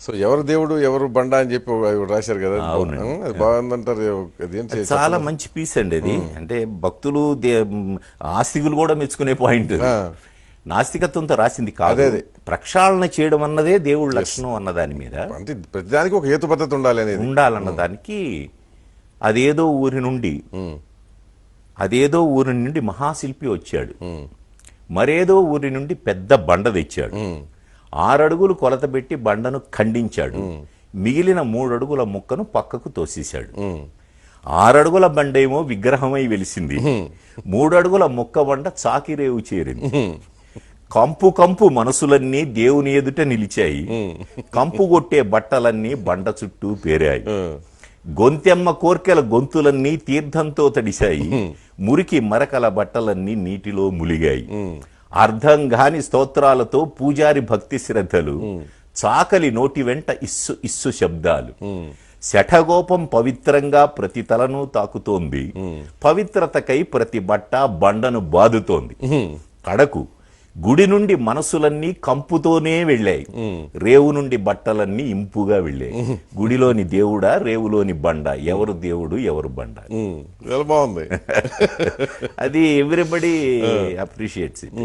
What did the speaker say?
So ఎవరు దేవుడు ఎవరు బండ అని చెప్పి రాశారు కదా. అది బాగుందంటారు. చాలా మంచి పీస్ అండి అది. అంటే భక్తులు ఆస్తికులు కూడా మెచ్చుకునే పాయింట్. నాస్తికత్వంతో రాసింది కాదు, ప్రక్షాళన చేయడం అన్నదే దేవుడి లక్షణం అన్న దాని మీద. అంటే ప్రతిదానికి ఒక హేతు పద్ధతి ఉండాలన్న దానికి అదేదో ఊరి నుండి మహాశిల్పి వచ్చాడు, మరేదో ఊరి నుండి పెద్ద బండ తెచ్చాడు, 6 అడుగులు కొలత పెట్టి బండను ఖండించాడు, మిగిలిన 3 అడుగుల ముక్కను పక్కకు తోసేశాడు. 6 అడుగుల బండేమో విగ్రహమై వెలిసింది, 3 అడుగుల ముక్క బండ చాకిరేవు చేరింది. కంపు కంపు మనసులన్నీ దేవుని ఎదుట నిలిచాయి, కంపు కొట్టే బట్టలన్నీ బండ చుట్టూ పేరాయి. గొంతెమ్మ కోర్కెల గొంతులన్నీ తీర్థంతో తడిశాయి, మురికి మరకల బట్టలన్నీ నీటిలో ములిగాయి. అర్థం గాని స్తోత్రాలతో పూజారి భక్తి శ్రద్ధలు, చాకలి నోటి వెంట ఇస్సు ఇస్సు శబ్దాలు. శఠగోపం పవిత్రంగా ప్రతి తలను తాకుతోంది, పవిత్రతకై ప్రతి బట్ట బండను బాదుతోంది. కడకు గుడి నుండి మనసులన్నీ కంపుతోనే వెళ్ళాయి, రేవు నుండి బట్టలన్నీ ఇంపుగా వెళ్ళాయి. గుడిలోని దేవుడా, రేవులోని బండ, ఎవరు దేవుడు ఎవరు బండ? బాగుంది. అది ఎవ్రీబడి అప్రిషియేట్స్ ఇట్.